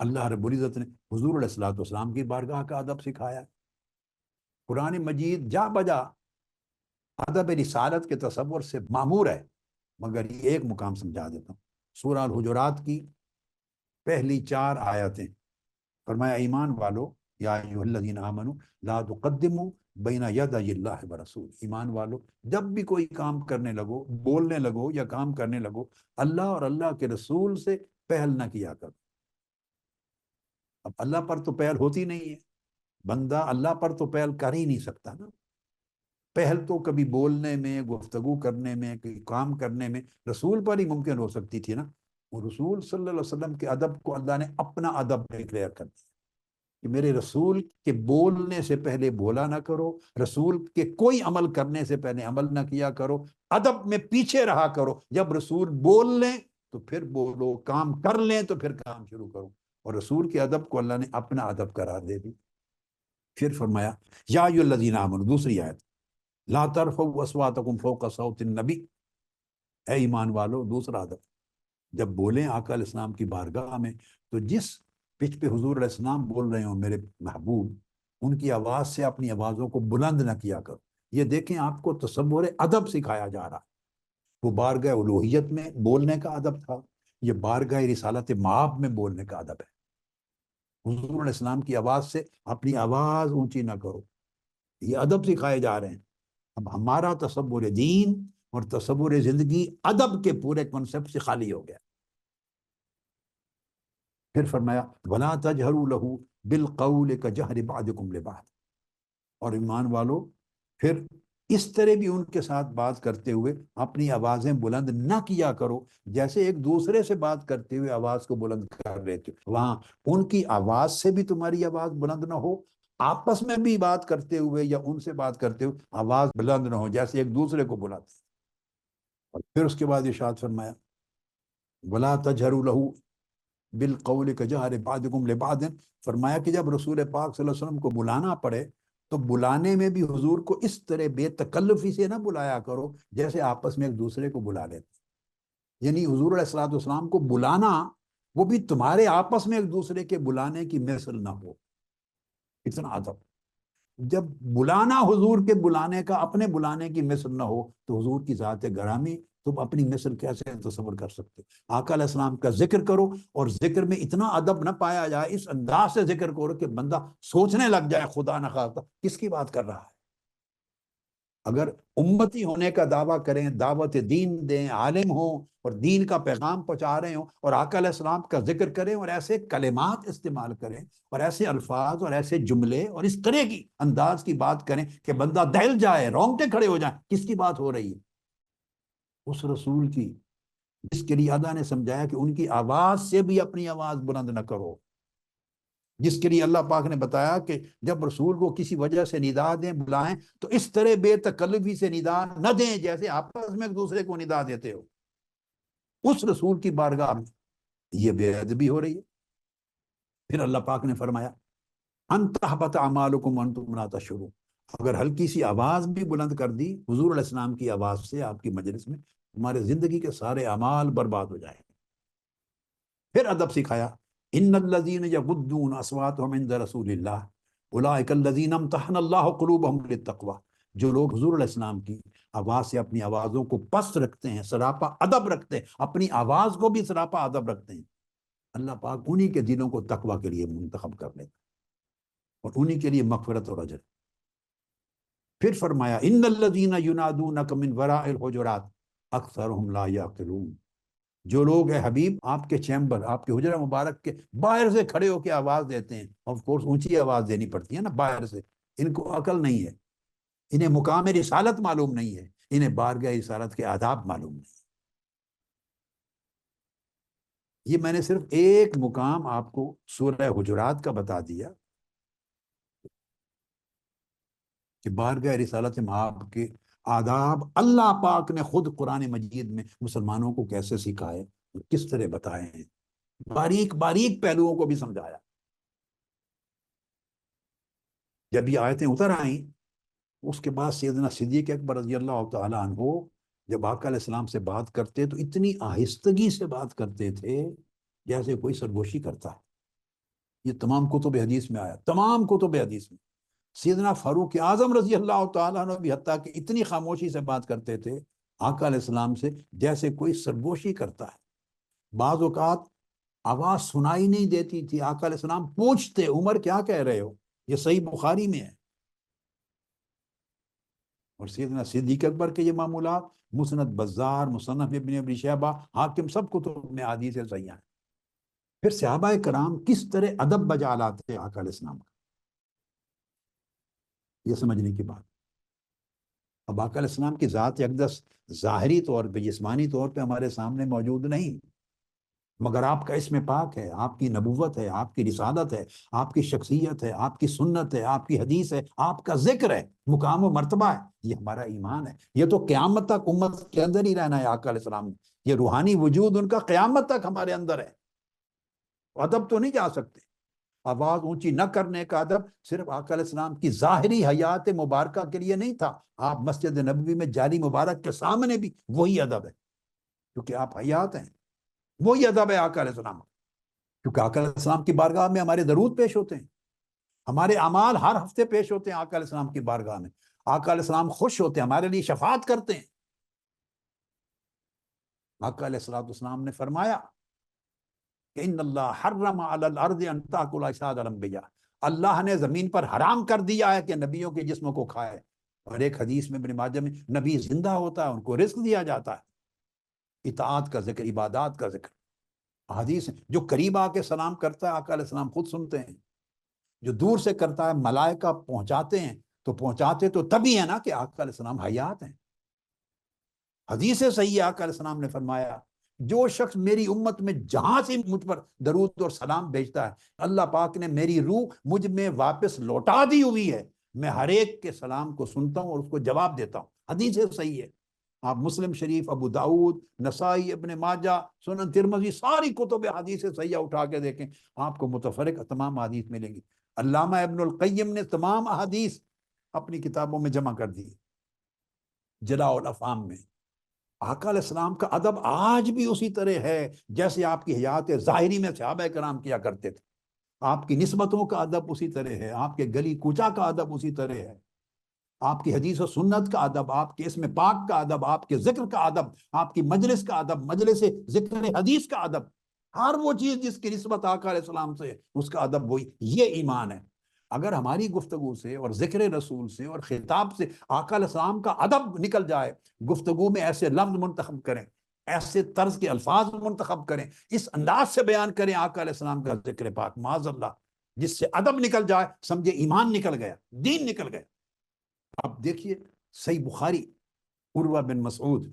اللہ رب العزت نے حضور علیہ الصلوۃ والسلام کی بارگاہ کا ادب سکھایا۔ قرآن مجید جا بجا ادب رسالت کے تصور سے معمور ہے، مگر یہ ایک مقام سمجھا دیتا ہوں۔ سورہ الحجرات کی پہلی 4 آیتیں، فرمایا ایمان والو یا ایھا الذین آمنوا لا تقدموا بین یدی اللہ ورسول، ایمان والو جب بھی کوئی کام کرنے لگو، بولنے لگو یا کام کرنے لگو، اللہ اور اللہ کے رسول سے پہل نہ کیا کرو۔ اب اللہ پر تو پہل ہوتی نہیں ہے، بندہ اللہ پر تو پہل کر ہی نہیں سکتا نا۔ پہل تو کبھی بولنے میں، گفتگو کرنے میں، کوئی کام کرنے میں رسول پر ہی ممکن ہو سکتی تھی نا۔ وہ رسول صلی اللہ علیہ وسلم کے ادب کو اللہ نے اپنا ادب ڈکلیئر کر دیا کہ میرے رسول کے بولنے سے پہلے بولا نہ کرو، رسول کے کوئی عمل کرنے سے پہلے عمل نہ کیا کرو، ادب میں پیچھے رہا کرو۔ جب رسول بول لیں تو پھر بولو، کام کر لیں تو پھر کام شروع کرو۔ اور رسول کے ادب کو اللہ نے اپنا ادب قرار دے دی۔ پھر فرمایا یا ایھا الذین آمنوا، دوسری آیت، لا ترفعوا اصواتکم فوق صوت النبی، اے ایمان والو، دوسرا ادب، جب بولیں آقا علیہ السلام کی بارگاہ میں تو جس پچ پہ حضور علیہ السلام بول رہے ہوں میرے محبوب، ان کی آواز سے اپنی آوازوں کو بلند نہ کیا کرو۔ یہ دیکھیں آپ کو تصور ادب سکھایا جا رہا ہے۔ وہ بارگاہ الوہیت میں بولنے کا ادب تھا، یہ بارگاہ رسالت مآب میں بولنے کا ادب ہے۔ حضور علیہ السلام کی آواز سے اپنی آواز اونچی نہ کرو، یہ ادب سکھائے جا رہے ہیں۔ اب ہمارا تصور دین اور تصور زندگی ادب کے پورے کنسپٹ سے خالی ہو گیا۔ پھر فرمایا وَلَا تَجْهَرُوا لَهُ بِالْقَوْلِ كَجَهْرِ بَعْضِكُمْ لِبَعْضٍ، اور ایمان والو پھر اس طرح بھی ان کے ساتھ بات کرتے ہوئے اپنی آوازیں بلند نہ کیا کرو جیسے ایک دوسرے سے بات کرتے ہوئے آواز کو بلند کر لیتے ہو۔ وہاں ان کی آواز سے بھی تمہاری آواز بلند نہ ہو، آپس میں بھی بات کرتے ہوئے یا ان سے بات کرتے ہوئے آواز بلند نہ ہو جیسے ایک دوسرے کو بلاتے۔ اور پھر اس کے بعد ارشاد فرمایا وَلَا تَجْهَرُوا لَهُ بالقول كجهر بعضكم لبعض، فرمایا کہ جب رسول پاک صلی اللہ علیہ وسلم کو بلانا پڑے تو بلانے میں بھی حضور کو اس طرح بے تکلفی سے نہ بلایا کرو جیسے آپس میں ایک دوسرے کو بلا لیتے۔ یعنی حضور علیہ الصلوۃ والسلام کو بلانا وہ بھی تمہارے آپس میں ایک دوسرے کے بلانے کی مثل نہ ہو، اتنا ادب۔ جب بلانا حضور کے بلانے کا اپنے بلانے کی مثل نہ ہو تو حضور کی ذات گرامی تم اپنی مثل کیسے تصور کر سکتے؟ آقا علیہ السلام کا ذکر کرو اور ذکر میں اتنا ادب نہ پایا جائے، اس انداز سے ذکر کرو کہ بندہ سوچنے لگ جائے خدا نہ خواستہ کس کی بات کر رہا ہے۔ اگر امتی ہونے کا دعویٰ کریں، دعوت دین دیں، عالم ہوں اور دین کا پیغام پہنچا رہے ہوں اور آقا علیہ السلام کا ذکر کریں اور ایسے کلمات استعمال کریں اور ایسے الفاظ اور ایسے جملے اور اس طرح کی انداز کی بات کریں کہ بندہ دہل جائے، رونگٹے کھڑے ہو جائیں، کس کی بات ہو رہی ہے؟ اس رسول کی، جس کے لیے اللہ نے سمجھایا کہ ان کی آواز سے بھی اپنی آواز بلند نہ کرو، جس کے لیے اللہ پاک نے بتایا کہ جب رسول کو کسی وجہ سے ندا دیں، بلائیں تو اس طرح بے تکلفی سے ندا نہ دیں جیسے آپس میں ایک دوسرے کو ندا دیتے ہو۔ اس رسول کی بارگاہ میں یہ بے ادبی ہو رہی ہے۔ پھر اللہ پاک نے فرمایا ان تحبط اعمالکم وانتم لا تشعرون، اگر ہلکی سی آواز بھی بلند کر دی حضور علیہ السلام کی آواز سے آپ کی مجلس میں، تمہارے زندگی کے سارے اعمال برباد ہو جائیں۔ پھر ادب سکھایا ان الذین یغضون اصواتهم عند رسول اللہ اولئک الذین امتحن اللہ قلوبهم للتقوی، جو لوگ حضور علیہ السلام کی آواز سے اپنی آوازوں کو پست رکھتے ہیں، سراپا ادب رکھتے ہیں، اپنی آواز کو بھی سراپا ادب رکھتے ہیں، اللہ پاک انہی کے دلوں کو تقوی کے لیے منتخب کر لیتا اور انہی کے لیے مغفرت اور اجر۔ پھر فرمایا ان الذین ینادونک من وراء الحجرات اکثرهم لا یعقلون، جو لوگ ہیں حبیب آپ کے چیمبر، آپ کے حجرہ مبارک کے باہر سے کھڑے ہو کے آواز دیتے ہیں، آف کورس اونچی آواز دینی پڑتی ہے نا باہر سے، ان کو عقل نہیں ہے، انہیں مقام رسالت معلوم نہیں ہے، انہیں بارگاہ رسالت کے آداب معلوم نہیں۔ یہ میں نے صرف ایک مقام آپ کو سورہ حجرات کا بتا دیا کہ بارگاہ رسالت مآب کے آداب اللہ پاک نے خود قرآن مجید میں مسلمانوں کو کیسے سکھائے اور کس طرح بتائے ہیں، باریک باریک پہلوؤں کو بھی سمجھایا۔ جب یہ آیتیں اتر آئیں اس کے بعد سیدنا صدیق اکبر رضی اللہ تعالیٰ عنہ جب آقا علیہ السلام سے بات کرتے تو اتنی آہستگی سے بات کرتے تھے جیسے کوئی سرگوشی کرتا ہے۔ یہ تمام کتب حدیث میں آیا، تمام کتب حدیث میں۔ سیدنا فاروق اعظم رضی اللہ تعالیٰ عنہ بھی حتیٰ کہ اتنی خاموشی سے بات کرتے تھے آقا علیہ السلام سے جیسے کوئی سرگوشی کرتا ہے۔ بعض اوقات آواز سنائی نہیں دیتی تھی، آقا علیہ السلام پوچھتے عمر کیا کہہ رہے ہو، یہ صحیح بخاری میں ہے۔ اور سیدنا صدیق اکبر کے یہ معمولات مسند بزار، مصنف ابن ابی شیبہ، حاکم، سب کتب میں حدیث صحیح ہیں۔ پھر صحابہ کرام کس طرح ادب بجا لاتے ہیں آقا علیہ السلام کا، یہ سمجھنے کی بات۔ اب آقا علیہ السلام کی ذات اقدس ظاہری طور پہ، جسمانی طور پہ ہمارے سامنے موجود نہیں، مگر آپ کا اسم پاک ہے، آپ کی نبوت ہے، آپ کی رسالت ہے، آپ کی شخصیت ہے، آپ کی سنت ہے، آپ کی حدیث ہے، آپ کا ذکر ہے، مقام و مرتبہ ہے، یہ ہمارا ایمان ہے۔ یہ تو قیامت تک امت کے اندر ہی رہنا ہے آقا علیہ السلام نے، یہ روحانی وجود ان کا قیامت تک ہمارے اندر ہے۔ ادب تو نہیں جا سکتے، آواز اونچی نہ کرنے کا ادب صرف آقا علیہ السلام کی ظاہری حیات مبارکہ کے لیے نہیں تھا، آپ مسجد نبوی میں جاری مبارک کے سامنے بھی وہی ادب ہے، کیونکہ آپ حیات ہیں، وہی ادب ہے آقا علیہ السلام، کیونکہ آقا علیہ السلام کی بارگاہ میں ہمارے درود پیش ہوتے ہیں، ہمارے اعمال ہر ہفتے پیش ہوتے ہیں آقا علیہ السلام کی بارگاہ میں، آقا علیہ السلام خوش ہوتے ہیں، ہمارے لیے شفاعت کرتے ہیں۔ آقا علیہ السلام نے فرمایا کہ ان اللہ حرم علی الارض ان تاکل اجساد الانبیاء، اللہ نے زمین پر حرام کر دیا ہے کہ نبیوں کے جسموں کو کھائے۔ اور ایک حدیث میں ابن ماجہ میں نبی زندہ ہوتا ہے، ان کو رزق دیا جاتا ہے، اطاعت کا ذکر، عبادات کا ذکر، حدیث جو قریب آ کے سلام کرتا ہے آقا علیہ السلام خود سنتے ہیں، جو دور سے کرتا ہے ملائکہ پہنچاتے ہیں، تو پہنچاتے تو تبھی ہے نا کہ آقا علیہ السلام حیات ہیں۔ حدیث صحیح آقا علیہ السلام نے فرمایا جو شخص میری امت میں جہاں سے مجھ پر درود اور سلام بھیجتا ہے، اللہ پاک نے میری روح مجھ میں واپس لوٹا دی ہوئی ہے، میں ہر ایک کے سلام کو سنتا ہوں اور اس کو جواب دیتا ہوں۔ حدیث صحیح ہے، آپ مسلم شریف، ابو داؤد، نسائی، ابن ماجہ، سنن ترمذی، ساری کتب حدیث صحیح اٹھا کے دیکھیں، آپ کو متفرق تمام حدیث ملیں گی۔ علامہ ابن القیم نے تمام حدیث اپنی کتابوں میں جمع کر دی، جلاء الافہام میں۔ آقا علیہ السلام کا ادب آج بھی اسی طرح ہے جیسے آپ کی حیات ظاہری میں صحابہ کرام کیا کرتے تھے، آپ کی نسبتوں کا ادب اسی طرح ہے، آپ کے گلی کوچا کا ادب اسی طرح ہے، آپ کی حدیث و سنت کا ادب، آپ کے اسم پاک کا ادب، آپ کے ذکر کا ادب، آپ کی مجلس کا ادب، مجلس ذکر حدیث کا ادب، ہر وہ چیز جس کی نسبت آقا علیہ السلام سے، اس کا ادب وہی، یہ ایمان ہے۔ اگر ہماری گفتگو سے اور ذکر رسول سے اور خطاب سے آقا علیہ السلام کا ادب نکل جائے، گفتگو میں ایسے لفظ منتخب کریں، ایسے طرز کے الفاظ منتخب کریں، اس انداز سے بیان کریں آقا علیہ السلام کا ذکر پاک، معاذ اللہ، جس سے ادب نکل جائے، سمجھے ایمان نکل گیا، دین نکل گیا۔ اب دیکھیے صحیح بخاری، عروہ بن مسعود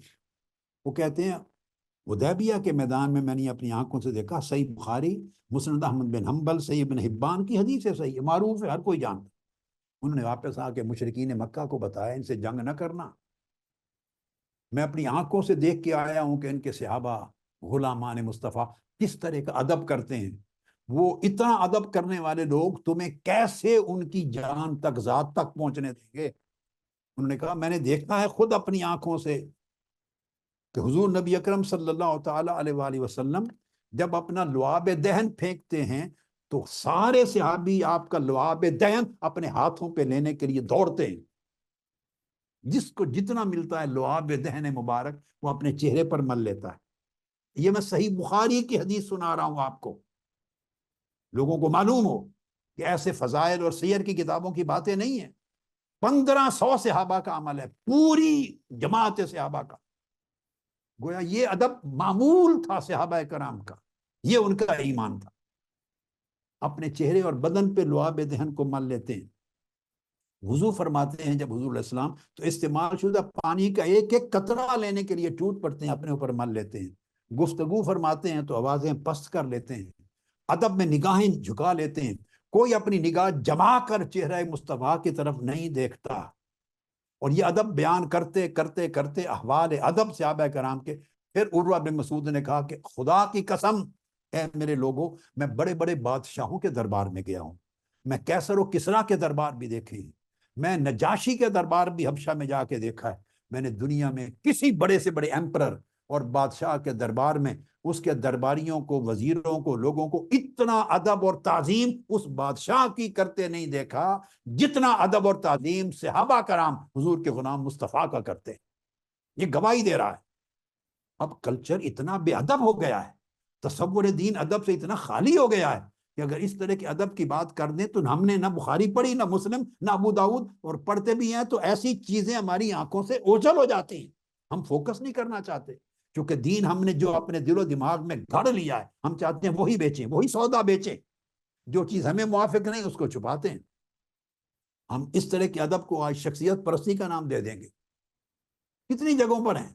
وہ کہتے ہیں حدیبیہ کے میدان میں نے اپنی آنکھوں سے دیکھا، صحیح بخاری، مسند احمد بن حنبل، صحیح ابن حبان کی حدیث ہے، صحیح معروف ہے، ہر کوئی جانتا۔ انہوں نے واپس آ کے مشرکین مکہ کو بتایا ان سے جنگ نہ کرنا، میں اپنی آنکھوں سے دیکھ کے آیا ہوں کہ ان کے صحابہ غلامان مصطفیٰ کس طرح کا ادب کرتے ہیں، وہ اتنا ادب کرنے والے لوگ تمہیں کیسے ان کی جان تک، ذات تک پہنچنے دیں گے؟ انہوں نے کہا میں نے دیکھا ہے خود اپنی آنکھوں سے کہ حضور نبی اکرم صلی اللہ تعالیٰ علیہ وآلہ وسلم جب اپنا لعاب دہن پھینکتے ہیں تو سارے صحابی آپ کا لعاب دہن اپنے ہاتھوں پہ لینے کے لیے دوڑتے ہیں، جس کو جتنا ملتا ہے لعاب دہن مبارک وہ اپنے چہرے پر مل لیتا ہے۔ یہ میں صحیح بخاری کی حدیث سنا رہا ہوں آپ کو، لوگوں کو معلوم ہو کہ ایسے فضائل اور سیر کی کتابوں کی باتیں نہیں ہیں، 1500 صحابہ کا عمل ہے، پوری جماعت صحابہ کا، گویا یہ ادب معمول تھا صحابہ کرام کا، یہ ان کا ایمان تھا، اپنے چہرے اور بدن پہ لعاب دہن کو مل لیتے ہیں۔ وضو فرماتے ہیں جب حضور علیہ السلام تو استعمال شدہ پانی کا ایک ایک قطرہ لینے کے لیے ٹوٹ پڑتے ہیں، اپنے اوپر مل لیتے ہیں۔ گفتگو فرماتے ہیں تو آوازیں پست کر لیتے ہیں، ادب میں نگاہیں جھکا لیتے ہیں، کوئی اپنی نگاہ جما کر چہرہ مصطفیٰ کی طرف نہیں دیکھتا۔ اور یہ ادب بیان کرتے کرتے کرتے احوال ادب صحابہ کرام کے، پھر عروہ بن مسعود نے کہا کہ خدا کی قسم اے میرے لوگوں، میں بڑے بڑے بادشاہوں کے دربار میں گیا ہوں، میں کیسر و کسریٰ کے دربار بھی دیکھے ہیں، میں نجاشی کے دربار بھی حبشہ میں جا کے دیکھا ہے، میں نے دنیا میں کسی بڑے سے بڑے ایمپرر اور بادشاہ کے دربار میں اس کے درباریوں کو، وزیروں کو، لوگوں کو اتنا ادب اور تعظیم اس بادشاہ کی کرتے نہیں دیکھا جتنا ادب اور تعظیم صحابہ کرام حضور کے غلام مصطفیٰ کا کرتے. یہ گواہی دے رہا ہے. اب کلچر اتنا بے ادب ہو گیا ہے، تصور دین ادب سے اتنا خالی ہو گیا ہے کہ اگر اس طرح کے ادب کی بات کر دیں تو ہم نے نہ بخاری پڑھی، نہ مسلم، نہ ابو داؤد، اور پڑھتے بھی ہیں تو ایسی چیزیں ہماری آنکھوں سے اوجھل ہو جاتی ہیں. ہم فوکس نہیں کرنا چاہتے کیونکہ دین ہم نے جو اپنے دل و دماغ میں گھڑ لیا ہے ہم چاہتے ہیں وہی بیچیں، وہی سودا بیچیں. جو چیز ہمیں موافق نہیں اس کو چھپاتے ہیں. ہم اس طرح کے ادب کو آج شخصیت پرستی کا نام دے دیں گے. کتنی جگہوں پر ہیں.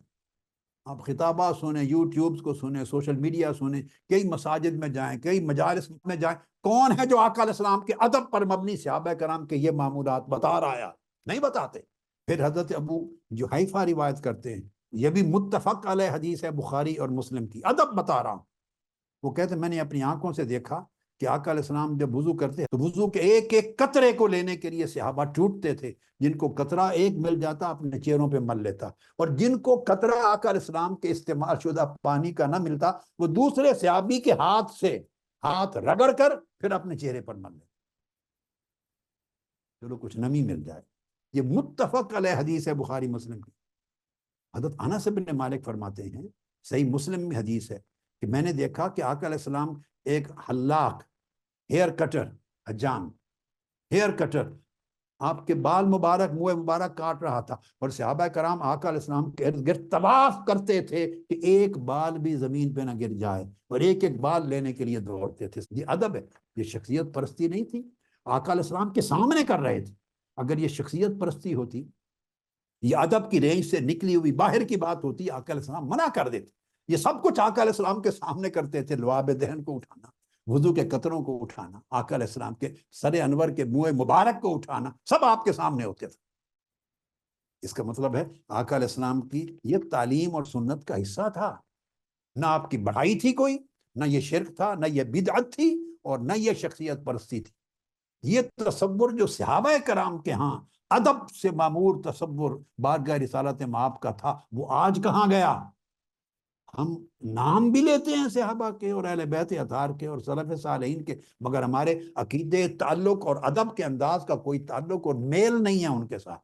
آپ خطابات سنیں، یوٹیوبز کو سنیں، سوشل میڈیا سنیں، کئی مساجد میں جائیں، کئی مجالس میں جائیں، کون ہے جو آقا علیہ السلام کے ادب پر مبنی صحابہ کرام کے یہ معمولات بتا رہا ہے؟ نہیں بتاتے. پھر حضرت ابو جحیفہ روایت کرتے ہیں، یہ بھی متفق علیہ حدیث ہے بخاری اور مسلم کی، ادب بتا رہا ہوں. وہ کہتے ہیں میں نے اپنی آنکھوں سے دیکھا کہ آقا علیہ السلام جب وضو کرتے تو وضو کے ایک ایک قطرے کو لینے کے لیے صحابہ ٹوٹتے تھے. جن کو قطرہ ایک مل جاتا اپنے چہروں پہ مل لیتا، اور جن کو قطرہ آقا علیہ السلام کے استعمال شدہ پانی کا نہ ملتا وہ دوسرے صحابی کے ہاتھ سے ہاتھ رگڑ کر پھر اپنے چہرے پر مل لیتا، چلو کچھ نمی مل جائے. یہ متفق علیہ حدیث ہے بخاری مسلم کی. حضرت انس بن مالک فرماتے ہیں، صحیح مسلم میں حدیث ہے کہ میں نے دیکھا کہ آقا علیہ السلام ایک حلاق، ہیئر کٹر، حجام، ہیئر کٹر آپ کے بال مبارک، منہ مبارک کاٹ رہا تھا، اور صحابہ کرام آقا علیہ السلام کے ارد گرد طواف کرتے تھے کہ ایک بال بھی زمین پہ نہ گر جائے، اور ایک ایک بال لینے کے لیے دوڑتے تھے. یہ ادب ہے، یہ شخصیت پرستی نہیں تھی. آقا علیہ السلام کے سامنے کر رہے تھے. اگر یہ شخصیت پرستی ہوتی، یہ ادب کی رینج سے نکلی ہوئی باہر کی بات ہوتی، آقا علیہ السلام منع کر دیتے. یہ سب کچھ آقا علیہ السلام کے سامنے کرتے تھے. لعاب دہن کو اٹھانا، وضو کے قطروں کو اٹھانا، آقا علیہ السلام کے سر انور کے منہ مبارک کو اٹھانا، سب آپ کے سامنے ہوتے تھے. اس کا مطلب ہے آقا علیہ السلام کی یہ تعلیم اور سنت کا حصہ تھا. نہ آپ کی بڑائی تھی کوئی، نہ یہ شرک تھا، نہ یہ بدعت تھی، اور نہ یہ شخصیت پرستی تھی. یہ تصور جو صحابہ کرام کے ہاں ادب سے معمور تصور بارگاہ رسالت مآب کا تھا، وہ آج کہاں گیا؟ ہم نام بھی لیتے ہیں صحابہ کے اور اہل بیت اطہار کے اور سلف صالحین کے، مگر ہمارے عقیدے، تعلق اور ادب کے انداز کا کوئی تعلق اور میل نہیں ہے ان کے ساتھ.